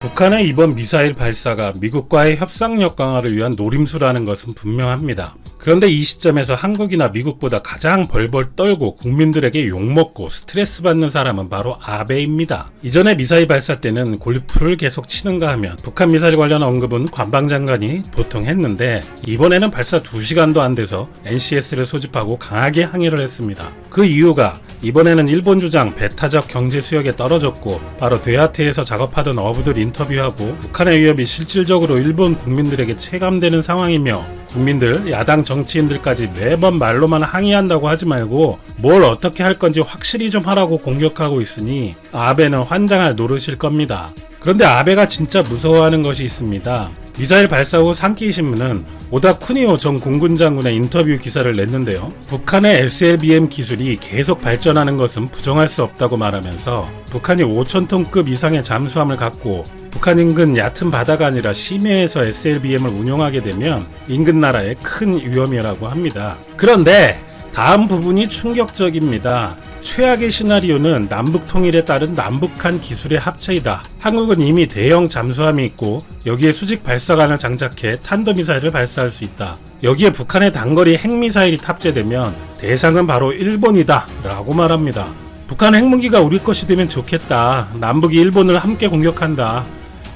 북한의 이번 미사일 발사가 미국과의 협상력 강화를 위한 노림수라는 것은 분명합니다. 그런데 이 시점에서 한국이나 미국보다 가장 벌벌 떨고 국민들에게 욕먹고 스트레스 받는 사람은 바로 아베입니다. 이전에 미사일 발사 때는 골프를 계속 치는가 하면 북한 미사일 관련 언급은 관방장관이 보통 했는데, 이번에는 발사 2시간도 안 돼서 NCS를 소집하고 강하게 항의를 했습니다. 그 이유가 이번에는 일본 주장 배타적 경제 수역에 떨어졌고, 바로 대하태에서 작업하던 어부들 인터뷰하고 북한의 위협이 실질적으로 일본 국민들에게 체감되는 상황이며, 국민들, 야당 정치인들까지 매번 말로만 항의한다고 하지 말고 뭘 어떻게 할 건지 확실히 좀 하라고 공격하고 있으니 아베는 환장할 노릇일 겁니다. 그런데 아베가 진짜 무서워하는 것이 있습니다. 미사일 발사 후 산케이신문은 오다 쿠니오 전 공군 장군의 인터뷰 기사를 냈는데요. 북한의 SLBM 기술이 계속 발전하는 것은 부정할 수 없다고 말하면서, 북한이 5,000톤급 이상의 잠수함을 갖고 북한 인근 얕은 바다가 아니라 심해에서 SLBM을 운용하게 되면 인근 나라에 큰 위험이라고 합니다. 그런데 다음 부분이 충격적입니다. 최악의 시나리오는 남북 통일에 따른 남북한 기술의 합체이다. 한국은 이미 대형 잠수함이 있고 여기에 수직 발사관을 장착해 탄도미사일을 발사할 수 있다. 여기에 북한의 단거리 핵미사일이 탑재되면 대상은 바로 일본이다 라고 말합니다. 북한 핵무기가 우리 것이 되면 좋겠다. 남북이 일본을 함께 공격한다.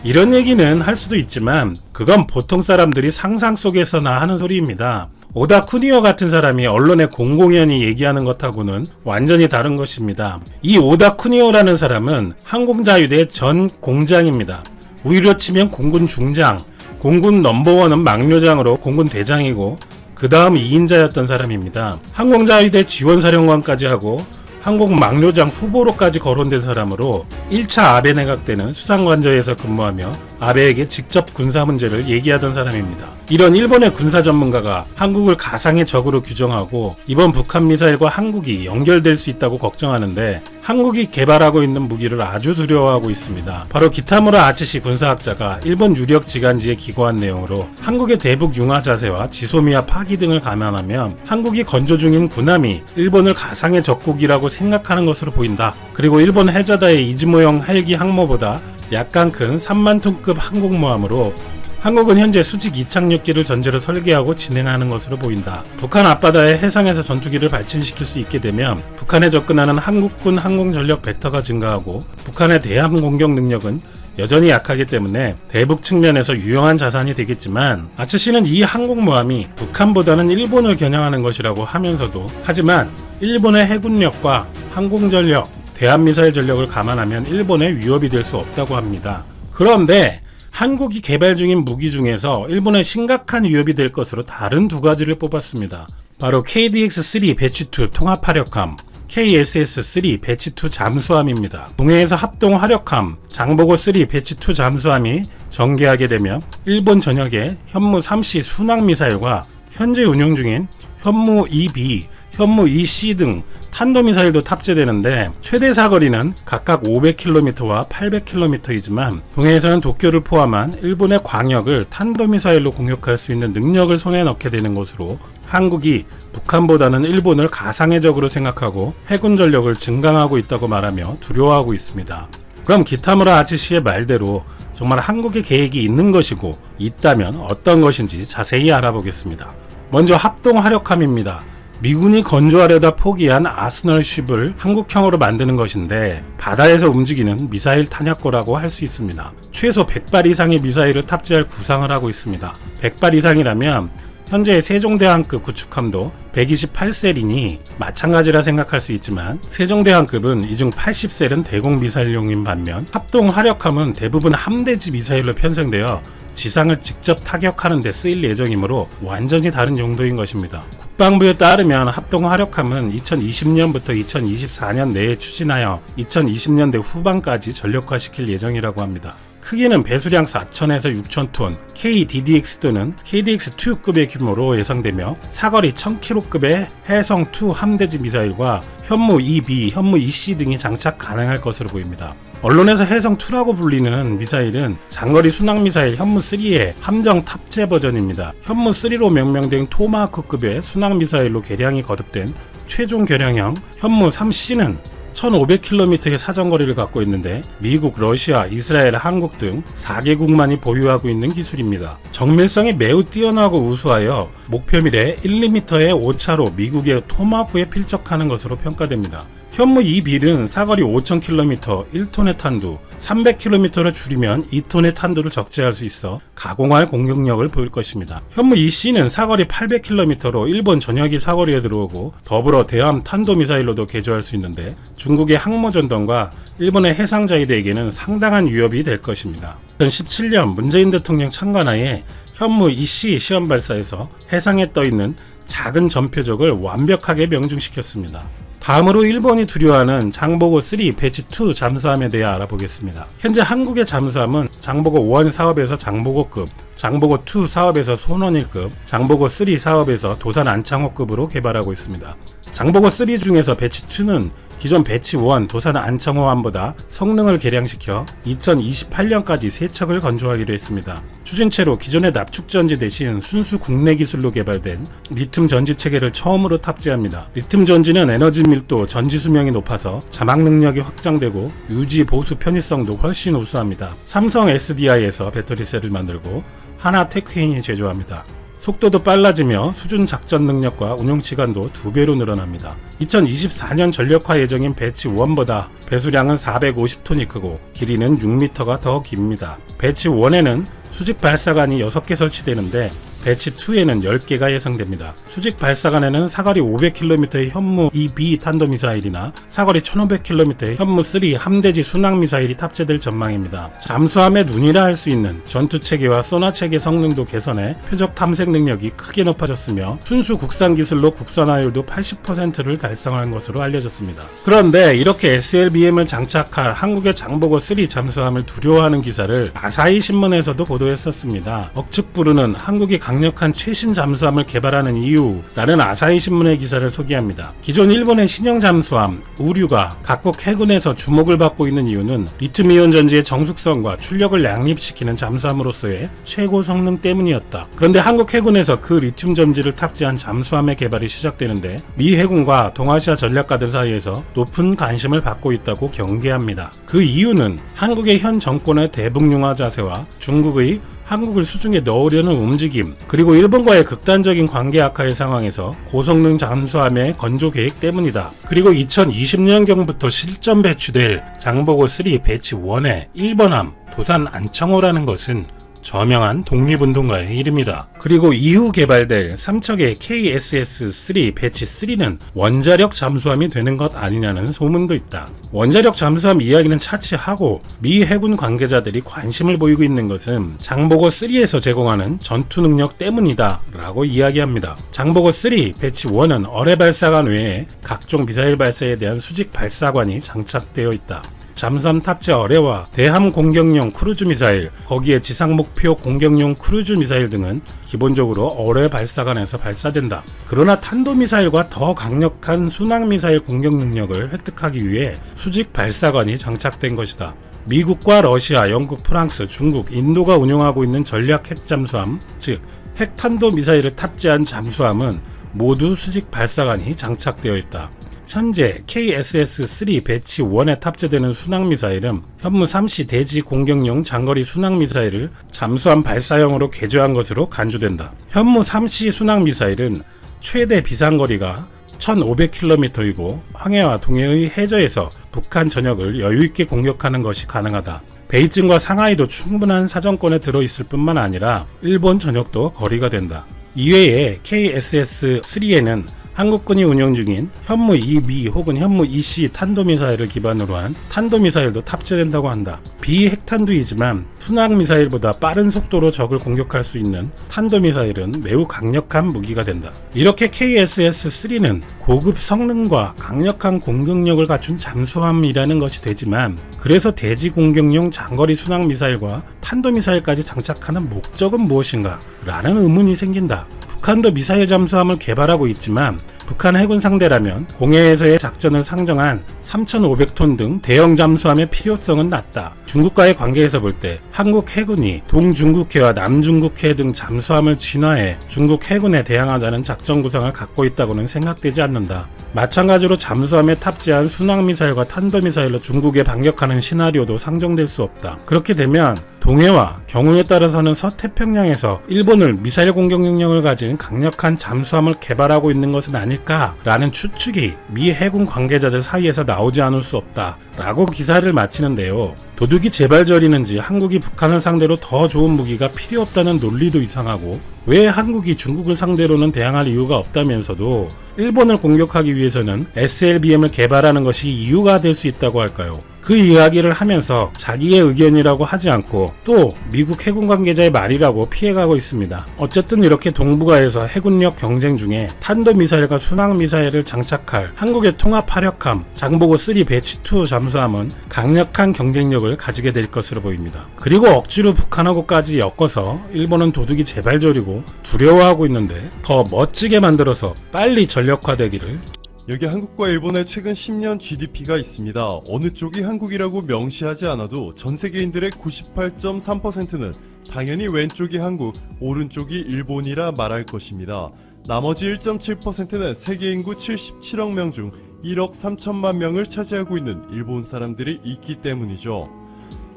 이런 얘기는 할 수도 있지만 그건 보통 사람들이 상상 속에서나 하는 소리입니다. 오다 쿠니오 같은 사람이 언론에 공공연히 얘기하는 것하고는 완전히 다른 것입니다. 이 오다 쿠니오라는 사람은 항공자유대 전 공장입니다. 우리로 치면 공군 중장, 공군 넘버원은 막료장으로 공군 대장이고 그 다음 2인자였던 사람입니다. 항공자유대 지원사령관까지 하고 항공 막료장 후보로까지 거론된 사람으로 1차 아베 내각 때는 수상관저에서 근무하며 아베에게 직접 군사 문제를 얘기하던 사람입니다. 이런 일본의 군사 전문가가 한국을 가상의 적으로 규정하고 이번 북한 미사일과 한국이 연결될 수 있다고 걱정하는데, 한국이 개발하고 있는 무기를 아주 두려워하고 있습니다. 바로 기타무라 아츠시 군사학자가 일본 유력 지간지에 기고한 내용으로, 한국의 대북 융화 자세와 지소미아 파기 등을 감안하면 한국이 건조 중인 군함이 일본을 가상의 적국이라고 생각하는 것으로 보인다. 그리고 일본 해저다의 이즈모형 헬기 항모보다 약간 큰 3만 톤급 항공모함으로 한국은 현재 수직 이착륙기를 전제로 설계하고 진행하는 것으로 보인다. 북한 앞바다의 해상에서 전투기를 발진시킬 수 있게 되면 북한에 접근하는 한국군 항공전력 벡터가 증가하고, 북한의 대함 공격 능력은 여전히 약하기 때문에 대북 측면에서 유용한 자산이 되겠지만, 아츠시는 이 항공모함이 북한보다는 일본을 겨냥하는 것이라고 하면서도, 하지만 일본의 해군력과 항공전력, 대한미사일 전력을 감안하면 일본의 위협이 될 수 없다고 합니다. 그런데 한국이 개발 중인 무기 중에서 일본에 심각한 위협이 될 것으로 다른 두 가지를 뽑았습니다. 바로 KDX-3 배치2 통합화력함, KSS-3 배치2 잠수함입니다. 동해에서 합동 화력함 장보고-3 배치2 잠수함이 전개하게 되면 일본 전역에 현무 3C 순항미사일과 현재 운용 중인 현무 2B, 현무 2C 등 탄도미사일도 탑재되는데, 최대 사거리는 각각 500km와 800km이지만 동해에서는 도쿄를 포함한 일본의 광역을 탄도미사일로 공격할 수 있는 능력을 손에 넣게 되는 것으로, 한국이 북한보다는 일본을 가상의 적으로 생각하고 해군 전력을 증강하고 있다고 말하며 두려워하고 있습니다. 그럼 기타무라 아츠시의 말대로 정말 한국의 계획이 있는 것이고 있다면 어떤 것인지 자세히 알아보겠습니다. 먼저 합동 화력함입니다. 미군이 건조하려다 포기한 아스널쉽을 한국형으로 만드는 것인데, 바다에서 움직이는 미사일 탄약고라고 할 수 있습니다. 최소 100발 이상의 미사일을 탑재할 구상을 하고 있습니다. 100발 이상이라면 현재 세종대왕급 구축함도 128셀이니 마찬가지라 생각할 수 있지만, 세종대왕급은 이중 80셀은 대공 미사일용인 반면 합동 화력함은 대부분 함대지 미사일로 편성되어 지상을 직접 타격하는 데 쓰일 예정이므로 완전히 다른 용도인 것입니다. 국방부에 따르면 합동 화력함은 2020년부터 2024년 내에 추진하여 2020년대 후반까지 전력화시킬 예정이라고 합니다. 크기는 배수량 4,000에서 6,000톤 KDDX 또는 KDX-2급의 규모로 예상되며, 사거리 1000km급의 해성-2 함대지 미사일과 현무-2B, 현무-2C 등이 장착 가능할 것으로 보입니다. 언론에서 해성2라고 불리는 미사일은 장거리 순항미사일 현무3의 함정 탑재 버전입니다. 현무3로 명명된 토마호크급의 순항미사일로 개량이 거듭된 최종 개량형 현무3C는 1500km의 사정거리를 갖고 있는데 미국, 러시아, 이스라엘, 한국 등 4개국만이 보유하고 있는 기술입니다. 정밀성이 매우 뛰어나고 우수하여 목표미래 1m의 오차로 미국의 토마호크에 필적하는 것으로 평가됩니다. 현무 이 빌은 사거리 5000km 1톤의 탄두, 300km를 줄이면 2톤의 탄두를 적재할 수 있어 가공할 공격력을 보일 것입니다. 현무 2C는 사거리 800km로 일본 전역이 사거리에 들어오고 더불어 대함 탄도미사일로도 개조할 수 있는데 중국의 항모전던과 일본의 해상자위대에게는 상당한 위협이 될 것입니다. 2017년 문재인 대통령 참관하에 현무 2C 시험 발사에서 해상에 떠있는 작은 전표적을 완벽하게 명중시켰습니다. 다음으로 일본이 두려워하는 장보고 3 배치 2 잠수함에 대해 알아보겠습니다. 현재 한국의 잠수함은 장보고 1 사업에서 장보고급, 장보고 2 사업에서 손원일급, 장보고 3 사업에서 도산 안창호급으로 개발하고 있습니다. 장보고 3 중에서 배치 2는 기존 배치 1 도산 안창호함보다 성능을 개량시켜 2028년까지 3척을 건조하기로 했습니다. 추진체로 기존의 납축전지 대신 순수 국내 기술로 개발된 리튬 전지 체계를 처음으로 탑재합니다. 리튬 전지는 에너지 밀도, 전지 수명이 높아서 자막 능력이 확장되고 유지 보수 편의성도 훨씬 우수합니다. 삼성 SDI에서 배터리셀을 만들고 하나 테크인이 제조합니다. 속도도 빨라지며 수준 작전 능력과 운용 시간도 2배로 늘어납니다. 2024년 전력화 예정인 배치 1보다 배수량은 450톤이 크고 길이는 6m가 더 깁니다. 배치 1에는 수직 발사관이 6개 설치되는데 배치 2에는 10개가 예상됩니다. 수직 발사관에는 사거리 500km의 현무 2B 탄도미사일이나 사거리 1500km의 현무 3 함대지 순항미사일이 탑재될 전망입니다. 잠수함의 눈이라 할 수 있는 전투체계와 소나체계 성능도 개선해 표적 탐색 능력이 크게 높아졌으며 순수 국산 기술로 국산화율도 80%를 달성한 것으로 알려졌습니다. 그런데 이렇게 SLBM을 장착할 한국의 장보고 3 잠수함을 두려워하는 기사를 아사히 신문에서도 보도했었습니다. 억측 부르는 한국이 강력한 최신 잠수함을 개발하는 이유라는 아사히 신문의 기사를 소개합니다. 기존 일본의 신형 잠수함 우류가 각국 해군에서 주목을 받고 있는 이유는 리튬이온 전지의 정숙성과 출력을 양립시키는 잠수함으로서의 최고 성능 때문이었다. 그런데 한국 해군에서 그 리튬 전지를 탑재한 잠수함의 개발이 시작되는데 미 해군과 동아시아 전략가들 사이에서 높은 관심을 받고 있다고 경계합니다. 그 이유는 한국의 현 정권의 대북융화 자세와 중국의 한국을 수중에 넣으려는 움직임, 그리고 일본과의 극단적인 관계 악화의 상황에서 고성능 잠수함의 건조 계획 때문이다. 그리고 2020년경부터 실전 배치될 장보고 3 배치 1의 1번함 도산 안창호라는 것은 저명한 독립운동가의 이름이다. 그리고 이후 개발될 3척의 KSS-3 배치 3는 원자력 잠수함이 되는 것 아니냐는 소문도 있다. 원자력 잠수함 이야기는 차치하고 미 해군 관계자들이 관심을 보이고 있는 것은 장보고 3에서 제공하는 전투 능력 때문이다 라고 이야기합니다. 장보고 3 배치 1은 어뢰 발사관 외에 각종 미사일 발사에 대한 수직 발사관이 장착되어 있다. 잠수함 탑재 어뢰와 대함 공격용 크루즈 미사일, 거기에 지상 목표 공격용 크루즈 미사일 등은 기본적으로 어뢰 발사관에서 발사된다. 그러나 탄도미사일과 더 강력한 순항미사일 공격 능력을 획득하기 위해 수직 발사관이 장착된 것이다. 미국과 러시아, 영국, 프랑스, 중국, 인도가 운용하고 있는 전략 핵잠수함, 즉 핵탄도미사일을 탑재한 잠수함은 모두 수직 발사관이 장착되어 있다. 현재 KSS-3 배치 1에 탑재되는 순항미사일은 현무 3C 대지 공격용 장거리 순항미사일을 잠수함 발사형으로 개조한 것으로 간주된다. 현무 3C 순항미사일은 최대 비상거리가 1500km이고 황해와 동해의 해저에서 북한 전역을 여유있게 공격하는 것이 가능하다. 베이징과 상하이도 충분한 사정권에 들어있을 뿐만 아니라 일본 전역도 거리가 된다. 이외에 KSS-3에는 한국군이 운영 중인 현무 2B 혹은 현무 2C 탄도미사일을 기반으로 한 탄도미사일도 탑재된다고 한다. 비핵탄두이지만 순항미사일보다 빠른 속도로 적을 공격할 수 있는 탄도미사일은 매우 강력한 무기가 된다. 이렇게 KSS-3는 고급 성능과 강력한 공격력을 갖춘 잠수함이라는 것이 되지만, 그래서 대지 공격용 장거리 순항미사일과 탄도미사일까지 장착하는 목적은 무엇인가? 라는 의문이 생긴다. 북한도 미사일 잠수함을 개발하고 있지만 북한 해군 상대라면 공해에서의 작전을 상정한 3,500톤 등 대형 잠수함의 필요성은 낮다. 중국과의 관계에서 볼 때 한국 해군이 동중국해와 남중국해 등 잠수함을 진화해 중국 해군에 대항하자는 작전 구상을 갖고 있다고는 생각되지 않는다. 마찬가지로 잠수함에 탑재한 순항미사일과 탄도미사일로 중국에 반격하는 시나리오도 상정될 수 없다. 그렇게 되면 동해와 경우에 따라서는 서태평양에서 일본을 미사일 공격 능력을 가진 강력한 잠수함을 개발하고 있는 것은 아닐까라는 추측이 미 해군 관계자들 사이에서 나오지 않을 수 없다 라고 기사를 마치는데요. 도둑이 재발절이는지 한국이 북한을 상대로 더 좋은 무기가 필요 없다는 논리도 이상하고, 왜 한국이 중국을 상대로는 대항할 이유가 없다면서도 일본을 공격하기 위해서는 SLBM을 개발하는 것이 이유가 될 수 있다고 할까요? 그 이야기를 하면서 자기의 의견이라고 하지 않고 또 미국 해군 관계자의 말이라고 피해가고 있습니다. 어쨌든 이렇게 동북아에서 해군력 경쟁 중에 탄도미사일과 순항미사일을 장착할 한국의 통합화력함 장보고 3 배치2 잠수함은 강력한 경쟁력을 가지게 될 것으로 보입니다. 그리고 억지로 북한하고까지 엮어서 일본은 도둑이 재발절이고 두려워하고 있는데 더 멋지게 만들어서 빨리 전력화되기를. 여기 한국과 일본의 최근 10년 GDP가 있습니다. 어느 쪽이 한국이라고 명시하지 않아도 전 세계인들의 98.3%는 당연히 왼쪽이 한국, 오른쪽이 일본이라 말할 것입니다. 나머지 1.7%는 세계 인구 77억 명 중 1억 3천만 명을 차지하고 있는 일본 사람들이 있기 때문이죠.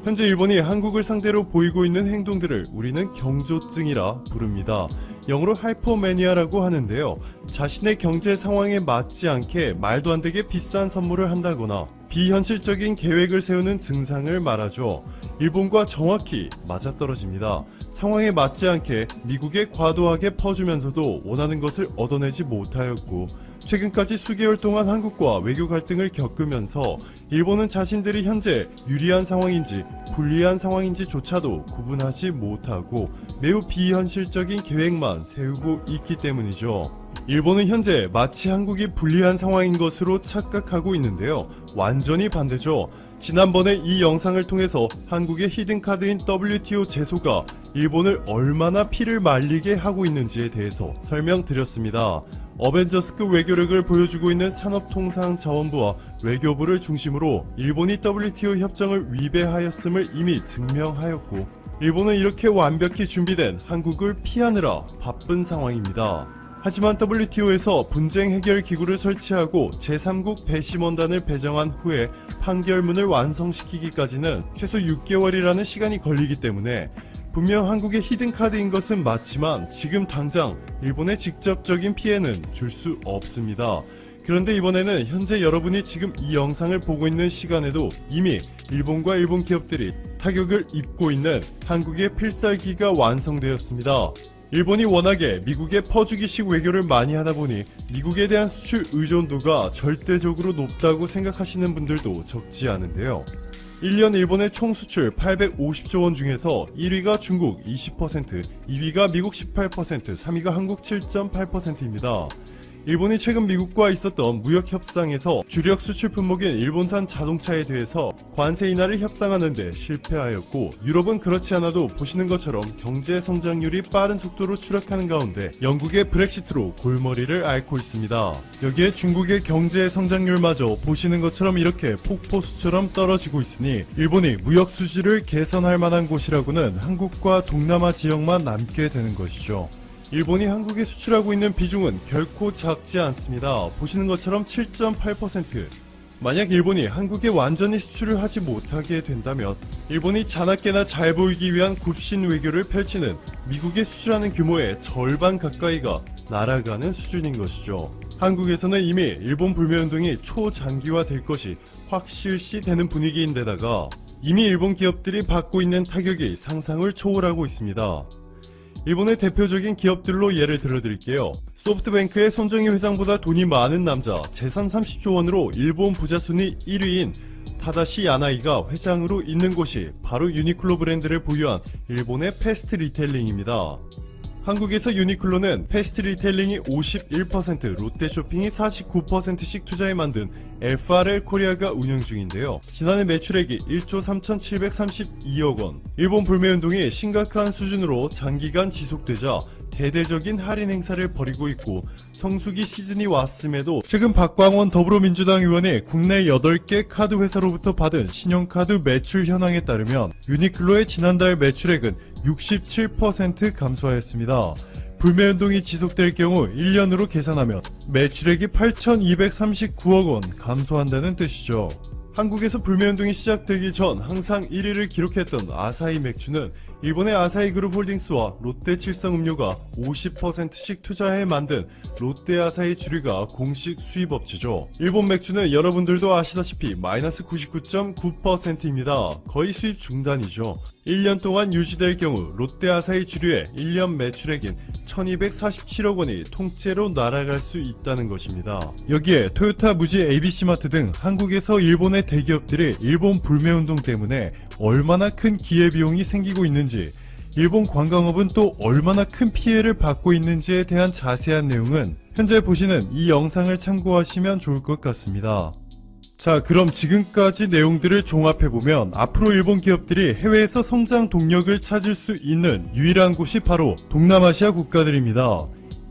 현재 일본이 한국을 상대로 보이고 있는 행동들을 우리는 경조증이라 부릅니다. 영어로 하이퍼매니아라고 하는데요. 자신의 경제 상황에 맞지 않게 말도 안 되게 비싼 선물을 한다거나 비현실적인 계획을 세우는 증상을 말하죠. 일본과 정확히 맞아떨어집니다. 상황에 맞지 않게 미국에 과도하게 퍼주면서도 원하는 것을 얻어내지 못하였고, 최근까지 수개월 동안 한국과 외교 갈등을 겪으면서 일본은 자신들이 현재 유리한 상황인지 불리한 상황인지조차도 구분하지 못하고 매우 비현실적인 계획만 세우고 있기 때문이죠. 일본은 현재 마치 한국이 불리한 상황인 것으로 착각하고 있는데요. 완전히 반대죠. 지난번에 이 영상을 통해서 한국의 히든카드인 WTO 제소가 일본을 얼마나 피를 말리게 하고 있는지에 대해서 설명드렸습니다. 어벤져스급 외교력을 보여주고 있는 산업통상자원부와 외교부를 중심으로 일본이 WTO 협정을 위배하였음을 이미 증명하였고, 일본은 이렇게 완벽히 준비된 한국을 피하느라 바쁜 상황입니다. 하지만 WTO에서 분쟁 해결 기구를 설치하고 제3국 배심원단을 배정한 후에 판결문을 완성시키기까지는 최소 6개월이라는 시간이 걸리기 때문에 분명 한국의 히든카드인 것은 맞지만 지금 당장 일본의 직접적인 피해는 줄 수 없습니다. 그런데 이번에는 현재 여러분이 지금 이 영상을 보고 있는 시간에도 이미 일본과 일본 기업들이 타격을 입고 있는 한국의 필살기가 완성되었습니다. 일본이 워낙에 미국에 퍼주기식 외교를 많이 하다 보니 미국에 대한 수출 의존도가 절대적으로 높다고 생각하시는 분들도 적지 않은데요. 1년 일본의 총 수출 850조 원 중에서 1위가 중국 20%, 2위가 미국 18%, 3위가 한국 7.8%입니다. 일본이 최근 미국과 있었던 무역 협상에서 주력 수출 품목인 일본산 자동차에 대해서 관세 인하를 협상하는데 실패하였고, 유럽은 그렇지 않아도 보시는 것처럼 경제 성장률이 빠른 속도로 추락하는 가운데 영국의 브렉시트로 골머리를 앓고 있습니다. 여기에 중국의 경제 성장률마저 보시는 것처럼 이렇게 폭포수처럼 떨어지고 있으니 일본이 무역 수지를 개선할 만한 곳이라고는 한국과 동남아 지역만 남게 되는 것이죠. 일본이 한국에 수출하고 있는 비중은 결코 작지 않습니다. 보시는 것처럼 7.8%. 만약 일본이 한국에 완전히 수출을 하지 못하게 된다면 일본이 자나깨나 잘 보이기 위한 굽신 외교를 펼치는 미국에 수출하는 규모의 절반 가까이가 날아가는 수준인 것이죠. 한국에서는 이미 일본 불매운동이 초장기화 될 것이 확실시 되는 분위기인데다가 이미 일본 기업들이 받고 있는 타격이 상상을 초월하고 있습니다. 일본의 대표적인 기업들로 예를 들어드릴게요. 소프트뱅크의 손정희 회장보다 돈이 많은 남자, 재산 30조 원으로 일본 부자 순위 1위인 타다시 야나이가 회장으로 있는 곳이 바로 유니클로 브랜드를 보유한 일본의 패스트 리테일링입니다. 한국에서 유니클로는 패스트 리테일링이 51%, 롯데쇼핑이 49%씩 투자해 만든 FRL 코리아가 운영 중인데요. 지난해 매출액이 1조 3,732억 원. 일본 불매운동이 심각한 수준으로 장기간 지속되자 대대적인 할인 행사를 벌이고 있고 성수기 시즌이 왔음에도 최근 박광원 더불어민주당 의원이 국내 8개 카드 회사로부터 받은 신용카드 매출 현황에 따르면 유니클로의 지난달 매출액은 67% 감소하였습니다. 불매운동이 지속될 경우 1년으로 계산하면 매출액이 8,239억 원 감소한다는 뜻이죠. 한국에서 불매운동이 시작되기 전 항상 1위를 기록했던 아사히 맥주는 일본의 아사히 그룹 홀딩스와 롯데 칠성음료가 50%씩 투자해 만든 롯데 아사히 주류가 공식 수입업체죠. 일본 맥주는 여러분들도 아시다시피 마이너스 99.9%입니다. 거의 수입 중단이죠. 1년 동안 유지될 경우 롯데 아사히 주류의 1년 매출액인 1247억 원이 통째로 날아갈 수 있다는 것입니다. 여기에 토요타, 무지, ABC마트 등 한국에서 일본의 대기업들이 일본 불매운동 때문에 얼마나 큰 기회비용이 생기고 있는지, 일본 관광업은 또 얼마나 큰 피해를 받고 있는지에 대한 자세한 내용은 현재 보시는 이 영상을 참고하시면 좋을 것 같습니다. 자, 그럼 지금까지 내용들을 종합해보면 앞으로 일본 기업들이 해외에서 성장 동력을 찾을 수 있는 유일한 곳이 바로 동남아시아 국가들입니다.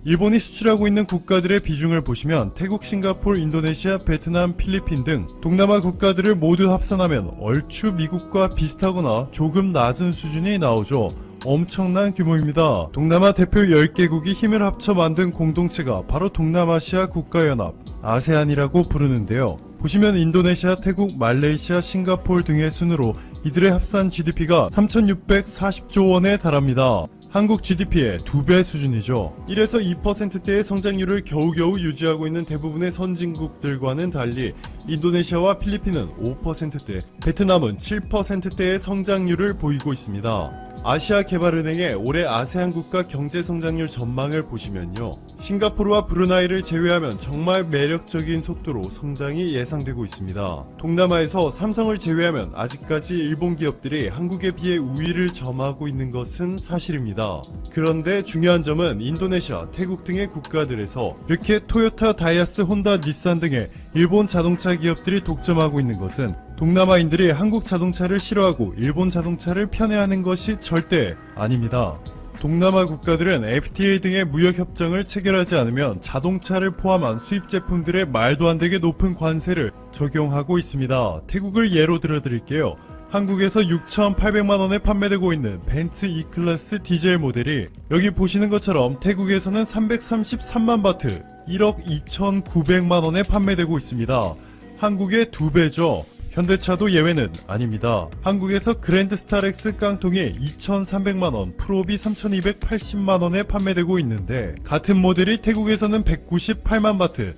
일본이 수출하고 있는 국가들의 비중을 보시면 태국, 싱가포르, 인도네시아, 베트남, 필리핀 등 동남아 국가들을 모두 합산하면 얼추 미국과 비슷하거나 조금 낮은 수준이 나오죠. 엄청난 규모입니다. 동남아 대표 10개국이 힘을 합쳐 만든 공동체가 바로 동남아시아 국가연합, 아세안이라고 부르는데요. 보시면 인도네시아, 태국, 말레이시아, 싱가포르 등의 순으로 이들의 합산 GDP가 3,640조 원에 달합니다. 한국 GDP의 2배 수준이죠. 1에서 2%대의 성장률을 겨우겨우 유지하고 있는 대부분의 선진국들과는 달리 인도네시아와 필리핀은 5%대, 베트남은 7%대의 성장률을 보이고 있습니다. 아시아개발은행의 올해 아세안 국가 경제성장률 전망을 보시면요, 싱가포르와 브루나이를 제외하면 정말 매력적인 속도로 성장이 예상되고 있습니다. 동남아에서 삼성을 제외하면 아직까지 일본 기업들이 한국에 비해 우위를 점하고 있는 것은 사실입니다. 그런데 중요한 점은 인도네시아, 태국 등의 국가들에서 이렇게 토요타, 다이하스, 혼다, 닛산 등의 일본 자동차 기업들이 독점하고 있는 것은 동남아인들이 한국 자동차를 싫어하고 일본 자동차를 편애하는 것이 절대 아닙니다. 동남아 국가들은 FTA 등의 무역 협정을 체결하지 않으면 자동차를 포함한 수입 제품들의 말도 안 되게 높은 관세를 적용하고 있습니다. 태국을 예로 들어드릴게요. 한국에서 6,800만원에 판매되고 있는 벤츠 E클래스 디젤 모델이 여기 보시는 것처럼 태국에서는 333만 바트, 1억 2,900만원에 판매되고 있습니다. 한국의 2배죠. 현대차도 예외는 아닙니다. 한국에서 그랜드 스타렉스 깡통이 2,300만원, 프로비 3,280만원에 판매되고 있는데 같은 모델이 태국에서는 198만 바트,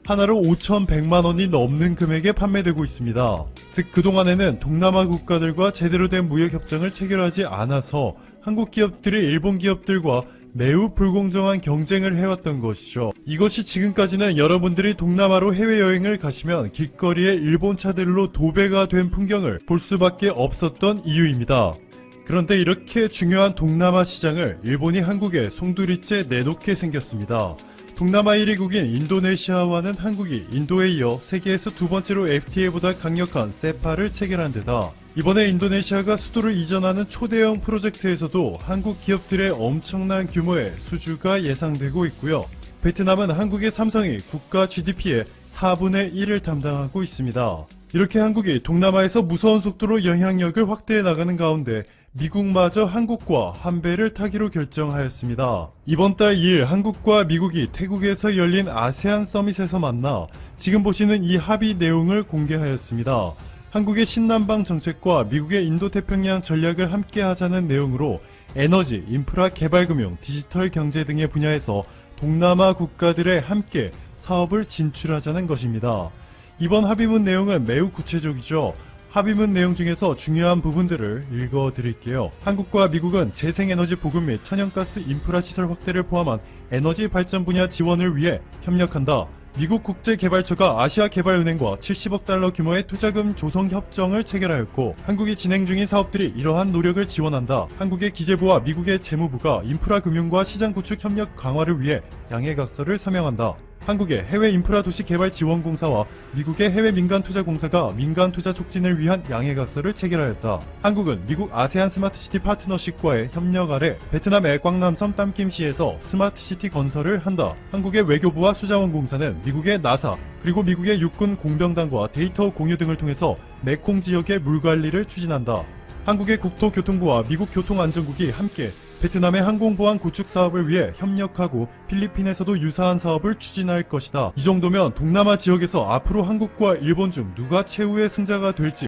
하나로 5,100만원이 넘는 금액에 판매되고 있습니다. 즉 그동안에는 동남아 국가들과 제대로 된 무역협정을 체결하지 않아서 한국 기업들이 일본 기업들과 매우 불공정한 경쟁을 해왔던 것이죠. 이것이 지금까지는 여러분들이 동남아로 해외여행을 가시면 길거리에 일본 차들로 도배가 된 풍경을 볼 수밖에 없었던 이유입니다. 그런데 이렇게 중요한 동남아 시장을 일본이 한국에 송두리째 내놓게 생겼습니다. 동남아 1위국인 인도네시아와는 한국이 인도에 이어 세계에서 두 번째로 FTA보다 강력한 세파를 체결한 데다 이번에 인도네시아가 수도를 이전하는 초대형 프로젝트에서도 한국 기업들의 엄청난 규모의 수주가 예상되고 있고요. 베트남은 한국의 삼성이 국가 GDP의 4분의 1을 담당하고 있습니다. 이렇게 한국이 동남아에서 무서운 속도로 영향력을 확대해 나가는 가운데 미국마저 한국과 한 배를 타기로 결정하였습니다. 이번 달 2일 한국과 미국이 태국에서 열린 아세안 서밋에서 만나 지금 보시는 이 합의 내용을 공개하였습니다. 한국의 신남방 정책과 미국의 인도태평양 전략을 함께 하자는 내용으로 에너지, 인프라, 개발금융, 디지털 경제 등의 분야에서 동남아 국가들에 함께 사업을 진출하자는 것입니다. 이번 합의문 내용은 매우 구체적이죠. 합의문 내용 중에서 중요한 부분들을 읽어드릴게요. 한국과 미국은 재생에너지 보급 및 천연가스 인프라 시설 확대를 포함한 에너지 발전 분야 지원을 위해 협력한다. 미국 국제개발처가 아시아개발은행과 70억 달러 규모의 투자금 조성 협정을 체결하였고 한국이 진행 중인 사업들이 이러한 노력을 지원한다. 한국의 기재부와 미국의 재무부가 인프라 금융과 시장 구축 협력 강화를 위해 양해각서를 서명한다. 한국의 해외 인프라 도시 개발 지원공사와 미국의 해외 민간투자공사가 민간투자 촉진을 위한 양해각서를 체결하였다. 한국은 미국 아세안 스마트시티 파트너십과의 협력 아래 베트남의 꽝남섬 땀김시에서 스마트시티 건설을 한다. 한국의 외교부와 수자원공사는 미국의 나사 그리고 미국의 육군 공병단과 데이터 공유 등을 통해서 메콩 지역의 물 관리를 추진한다. 한국의 국토교통부와 미국 교통안전국이 함께 베트남의 항공보안 구축 사업을 위해 협력하고 필리핀에서도 유사한 사업을 추진할 것이다. 이 정도면 동남아 지역에서 앞으로 한국과 일본 중 누가 최후의 승자가 될지